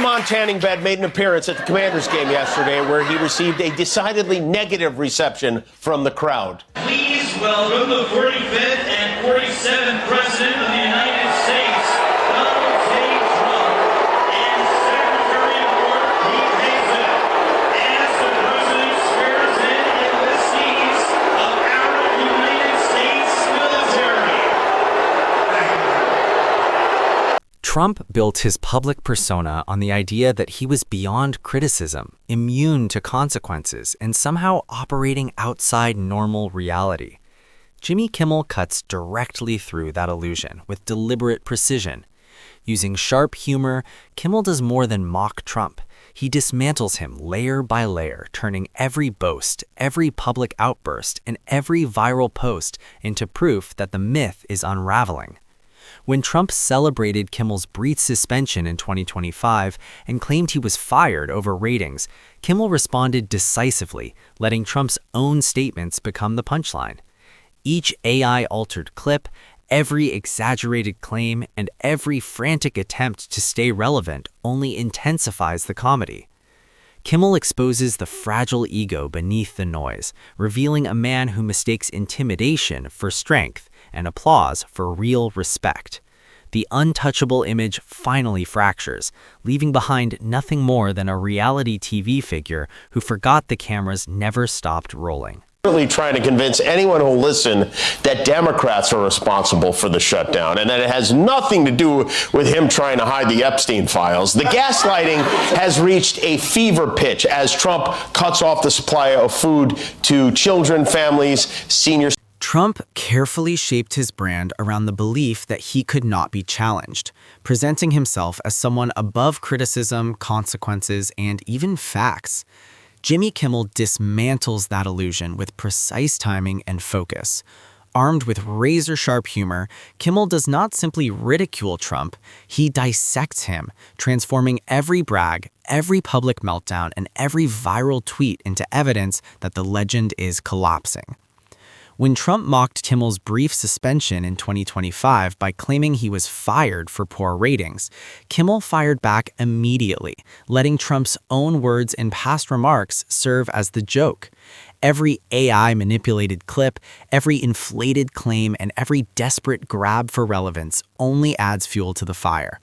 Montaning vet made an appearance at the Commanders game yesterday where he received a decidedly negative reception from the crowd. Please welcome the 45th and 47th President of the United States, Donald J. Trump, and Secretary of War Pete Hegseth, as the President swears in enlistees of our United States military. Trump built his public persona on the idea that he was beyond criticism, immune to consequences, and somehow operating outside normal reality. Jimmy Kimmel cuts directly through that illusion with deliberate precision. Using sharp humor, Kimmel does more than mock Trump. He dismantles him layer by layer, turning every boast, every public outburst, and every viral post into proof that the myth is unraveling. When Trump celebrated Kimmel's brief suspension in 2025 and claimed he was fired over ratings, Kimmel responded decisively, letting Trump's own statements become the punchline. Each AI-altered clip, every exaggerated claim, and every frantic attempt to stay relevant only intensifies the comedy. Kimmel exposes the fragile ego beneath the noise, revealing a man who mistakes intimidation for strength and applause for real respect. The untouchable image finally fractures, leaving behind nothing more than a reality TV figure who forgot the cameras never stopped rolling. Really trying to convince anyone who'll listen that Democrats are responsible for the shutdown and that it has nothing to do with him trying to hide the Epstein files. The gaslighting has reached a fever pitch as Trump cuts off the supply of food to children, families, seniors. Trump carefully shaped his brand around the belief that he could not be challenged, presenting himself as someone above criticism, consequences, and even facts. Jimmy Kimmel dismantles that illusion with precise timing and focus. Armed with razor-sharp humor, Kimmel does not simply ridicule Trump, he dissects him, transforming every brag, every public meltdown, and every viral tweet into evidence that the legend is collapsing. When Trump mocked Kimmel's brief suspension in 2025 by claiming he was fired for poor ratings, Kimmel fired back immediately, letting Trump's own words in past remarks serve as the joke. Every AI-manipulated clip, every inflated claim, and every desperate grab for relevance only adds fuel to the fire.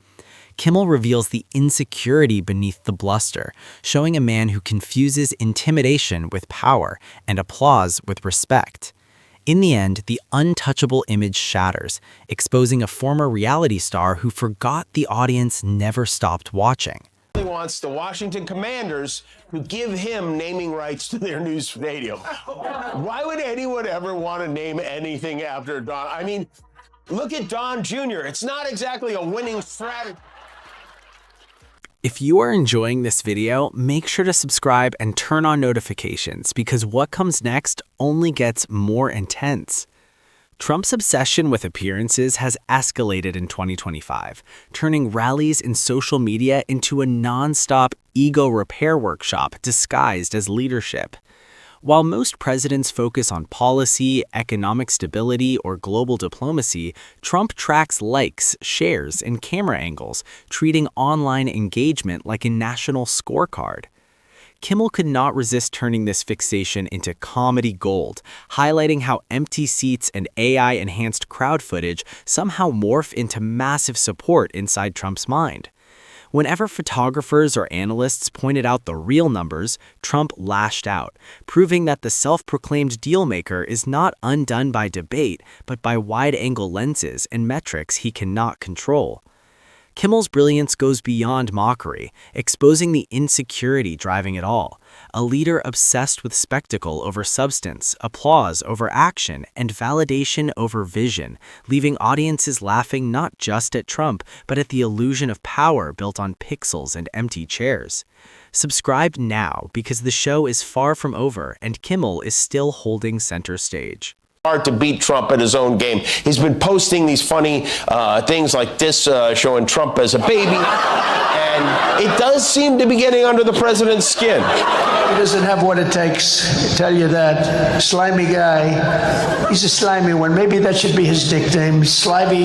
Kimmel reveals the insecurity beneath the bluster, showing a man who confuses intimidation with power and applause with respect. In the end, the untouchable image shatters, exposing a former reality star who forgot the audience never stopped watching. He wants the Washington Commanders to give him naming rights to their new stadium. Why would anyone ever want to name anything after Don? I mean, look at Don Jr. It's not exactly a winning strategy. If you are enjoying this video, make sure to subscribe and turn on notifications because what comes next only gets more intense. Trump's obsession with appearances has escalated in 2025, turning rallies and social media into a non-stop ego repair workshop disguised as leadership. While most presidents focus on policy, economic stability, or global diplomacy, Trump tracks likes, shares, and camera angles, treating online engagement like a national scorecard. Kimmel could not resist turning this fixation into comedy gold, highlighting how empty seats and AI-enhanced crowd footage somehow morph into massive support inside Trump's mind. Whenever photographers or analysts pointed out the real numbers, Trump lashed out, proving that the self-proclaimed dealmaker is not undone by debate, but by wide-angle lenses and metrics he cannot control. Kimmel's brilliance goes beyond mockery, exposing the insecurity driving it all. A leader obsessed with spectacle over substance, applause over action, and validation over vision, leaving audiences laughing not just at Trump, but at the illusion of power built on pixels and empty chairs. Subscribe now because the show is far from over and Kimmel is still holding center stage. Hard to beat Trump at his own game. He's been posting these funny things like this, showing Trump as a baby, and it does seem to be getting under the president's skin. He doesn't have what it takes, I tell you that. Slimy guy. He's a slimy one. Maybe that should be his nickname. Slimy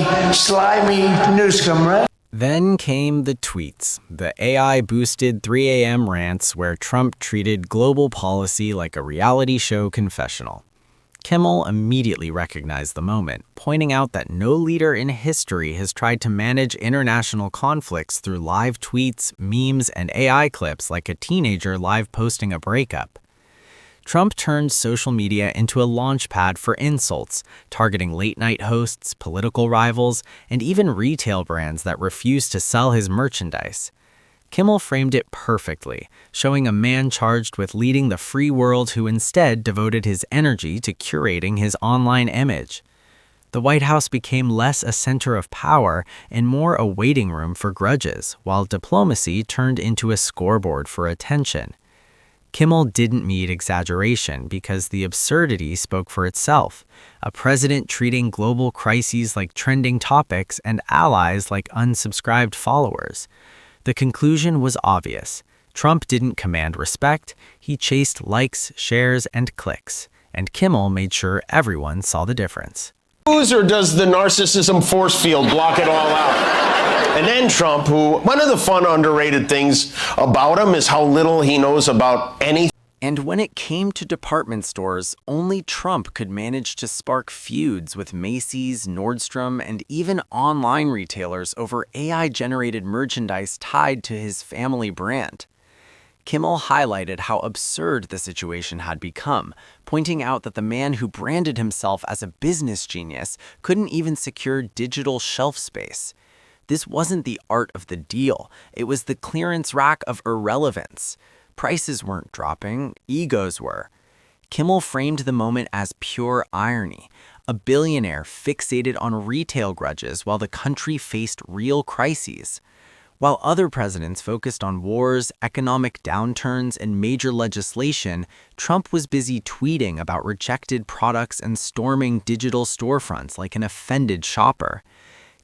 Newscomb, right? Then came the tweets, the AI-boosted 3 a.m. rants where Trump treated global policy like a reality show confessional. Kimmel immediately recognized the moment, pointing out that no leader in history has tried to manage international conflicts through live tweets, memes, and AI clips like a teenager live posting a breakup. Trump turned social media into a launchpad for insults, targeting late-night hosts, political rivals, and even retail brands that refused to sell his merchandise. Kimmel framed it perfectly, showing a man charged with leading the free world who instead devoted his energy to curating his online image. The White House became less a center of power and more a waiting room for grudges, while diplomacy turned into a scoreboard for attention. Kimmel didn't need exaggeration because the absurdity spoke for itself, a president treating global crises like trending topics and allies like unsubscribed followers. The conclusion was obvious. Trump didn't command respect, he chased likes, shares, and clicks, and Kimmel made sure everyone saw the difference. Or does the narcissism force field block it all out? And then Trump, who, one of the fun underrated things about him is how little he knows about anything. And when it came to department stores, only Trump could manage to spark feuds with Macy's, Nordstrom, and even online retailers over AI-generated merchandise tied to his family brand. Kimmel highlighted how absurd the situation had become, pointing out that the man who branded himself as a business genius couldn't even secure digital shelf space. This wasn't the art of the deal, it was the clearance rack of irrelevance. Prices weren't dropping, egos were. Kimmel framed the moment as pure irony, a billionaire fixated on retail grudges while the country faced real crises. While other presidents focused on wars, economic downturns, and major legislation, Trump was busy tweeting about rejected products and storming digital storefronts like an offended shopper.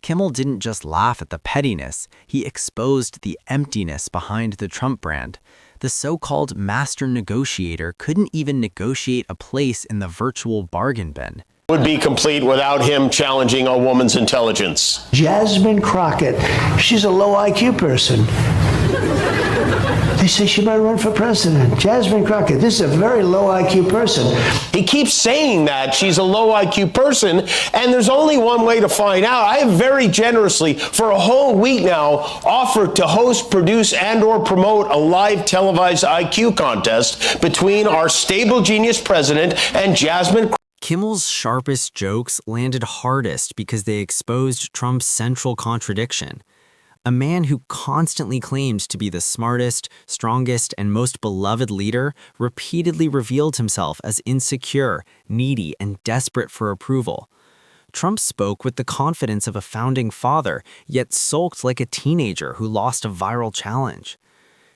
Kimmel didn't just laugh at the pettiness, he exposed the emptiness behind the Trump brand. The so-called master negotiator couldn't even negotiate a place in the virtual bargain bin. Would be complete without him challenging a woman's intelligence. Jasmine Crockett, she's a low IQ person. They say she might run for president. Jasmine Crockett, this is a very low IQ person. He keeps saying that she's a low IQ person, and there's only one way to find out. I have very generously, for a whole week now, offered to host, produce, and/or promote a live televised IQ contest between our stable genius president and Jasmine. Kimmel's sharpest jokes landed hardest because they exposed Trump's central contradiction. A man who constantly claimed to be the smartest, strongest, and most beloved leader repeatedly revealed himself as insecure, needy, and desperate for approval. Trump spoke with the confidence of a founding father, yet sulked like a teenager who lost a viral challenge.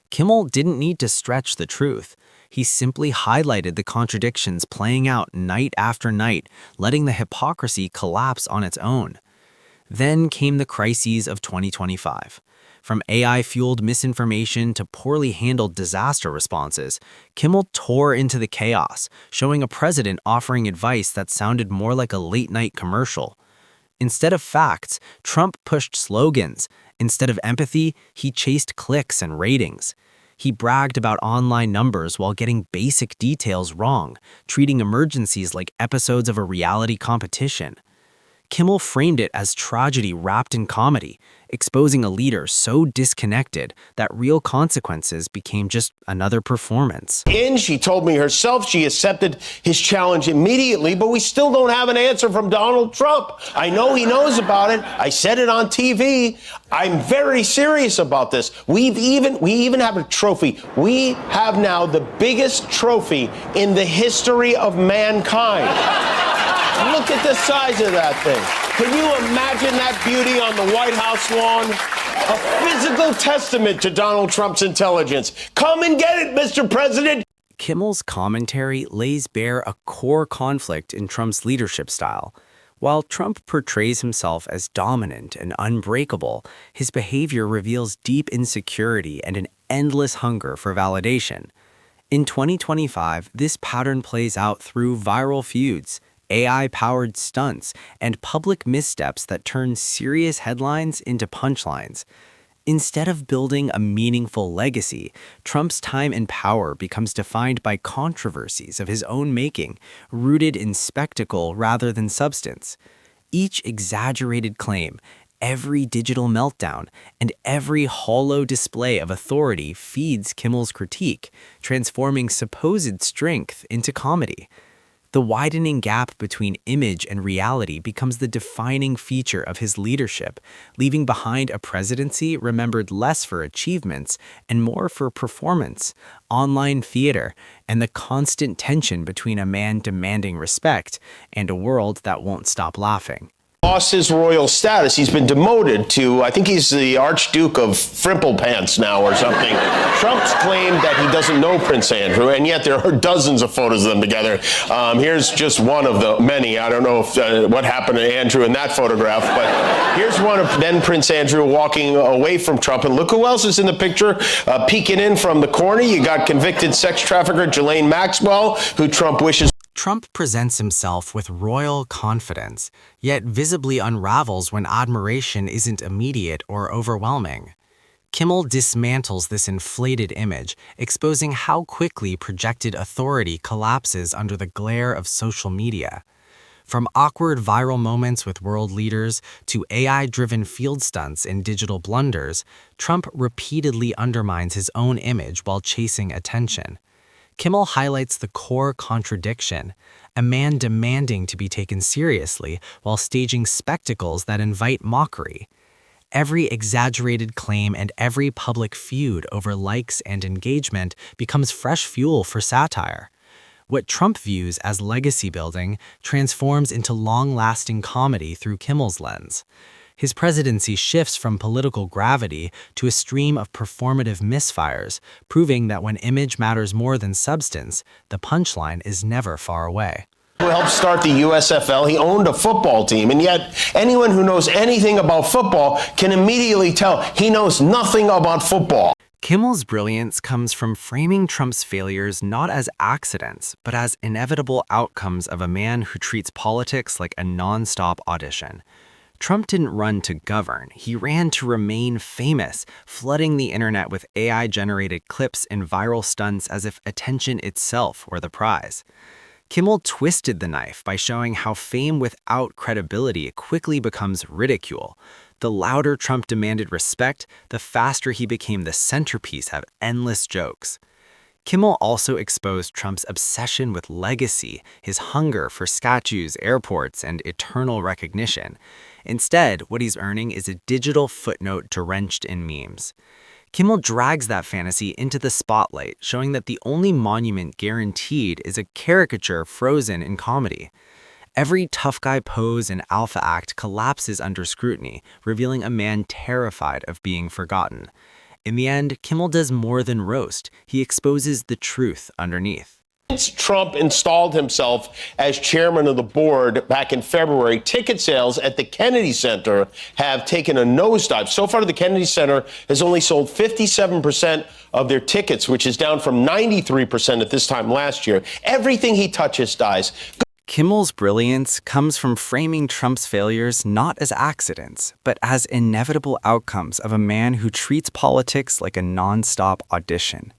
Kimmel didn't need to stretch the truth. He simply highlighted the contradictions playing out night after night, letting the hypocrisy collapse on its own. Then came the crises of 2025. From AI-fueled misinformation to poorly handled disaster responses, Kimmel tore into the chaos, showing a president offering advice that sounded more like a late-night commercial. Instead of facts, Trump pushed slogans. Instead of empathy, he chased clicks and ratings. He bragged about online numbers while getting basic details wrong, treating emergencies like episodes of a reality competition. Kimmel framed it as tragedy wrapped in comedy, exposing a leader so disconnected that real consequences became just another performance. She told me herself she accepted his challenge immediately, but we still don't have an answer from Donald Trump. I know he knows about it. I said it on TV. I'm very serious about this. We even have a trophy. We have now the biggest trophy in the history of mankind. Look at the size of that thing. Can you imagine that beauty on the White House lawn? A physical testament to Donald Trump's intelligence. Come and get it, Mr. President. Kimmel's commentary lays bare a core conflict in Trump's leadership style. While Trump portrays himself as dominant and unbreakable, his behavior reveals deep insecurity and an endless hunger for validation. In 2025, this pattern plays out through viral feuds, AI-powered stunts, and public missteps that turn serious headlines into punchlines. Instead of building a meaningful legacy, Trump's time in power becomes defined by controversies of his own making, rooted in spectacle rather than substance. Each exaggerated claim, every digital meltdown, and every hollow display of authority feeds Kimmel's critique, transforming supposed strength into comedy. The widening gap between image and reality becomes the defining feature of his leadership, leaving behind a presidency remembered less for achievements and more for performance, online theater, and the constant tension between a man demanding respect and a world that won't stop laughing. Lost his royal status. He's been demoted to, I think he's the Archduke of Frimplepants now or something. Trump's claimed that he doesn't know Prince Andrew, and yet there are dozens of photos of them together. Here's just one of the many. I don't know if, what happened to Andrew in that photograph, but here's one of then Prince Andrew walking away from Trump. And look who else is in the picture, peeking in from the corner. You got convicted sex trafficker Ghislaine Maxwell, who Trump wishes. Trump presents himself with royal confidence, yet visibly unravels when admiration isn't immediate or overwhelming. Kimmel dismantles this inflated image, exposing how quickly projected authority collapses under the glare of social media. From awkward viral moments with world leaders to AI-driven field stunts and digital blunders, Trump repeatedly undermines his own image while chasing attention. Kimmel highlights the core contradiction, a man demanding to be taken seriously while staging spectacles that invite mockery. Every exaggerated claim and every public feud over likes and engagement becomes fresh fuel for satire. What Trump views as legacy building transforms into long-lasting comedy through Kimmel's lens. His presidency shifts from political gravity to a stream of performative misfires, proving that when image matters more than substance, the punchline is never far away. Who helped start the USFL. He owned a football team, and yet anyone who knows anything about football can immediately tell he knows nothing about football. Kimmel's brilliance comes from framing Trump's failures not as accidents, but as inevitable outcomes of a man who treats politics like a non-stop audition. Trump didn't run to govern, he ran to remain famous, flooding the internet with AI-generated clips and viral stunts as if attention itself were the prize. Kimmel twisted the knife by showing how fame without credibility quickly becomes ridicule. The louder Trump demanded respect, the faster he became the centerpiece of endless jokes. Kimmel also exposed Trump's obsession with legacy, his hunger for statues, airports, and eternal recognition. Instead, what he's earning is a digital footnote drenched in memes. Kimmel drags that fantasy into the spotlight, showing that the only monument guaranteed is a caricature frozen in comedy. Every tough guy pose and alpha act collapses under scrutiny, revealing a man terrified of being forgotten. In the end, Kimmel does more than roast. He exposes the truth underneath. Since Trump installed himself as chairman of the board back in February, ticket sales at the Kennedy Center have taken a nosedive. So far, the Kennedy Center has only sold 57% of their tickets, which is down from 93% at this time last year. Everything he touches dies. Kimmel's brilliance comes from framing Trump's failures not as accidents, but as inevitable outcomes of a man who treats politics like a non-stop audition.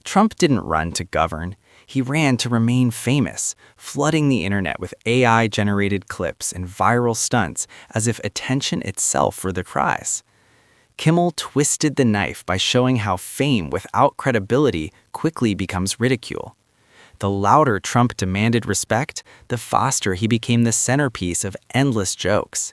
Trump didn't run to govern. He ran to remain famous, flooding the internet with AI-generated clips and viral stunts as if attention itself were the prize. Kimmel twisted the knife by showing how fame without credibility quickly becomes ridicule. The louder Trump demanded respect, the faster he became the centerpiece of endless jokes.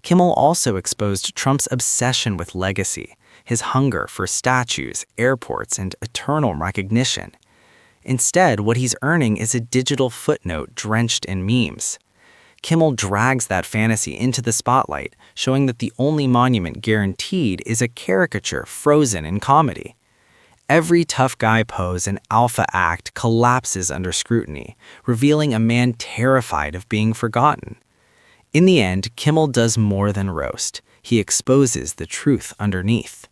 Kimmel also exposed Trump's obsession with legacy, his hunger for statues, airports, and eternal recognition. Instead, what he's earning is a digital footnote drenched in memes. Kimmel drags that fantasy into the spotlight, showing that the only monument guaranteed is a caricature frozen in comedy. Every tough guy pose and alpha act collapses under scrutiny, revealing a man terrified of being forgotten. In the end, Kimmel does more than roast. He exposes the truth underneath.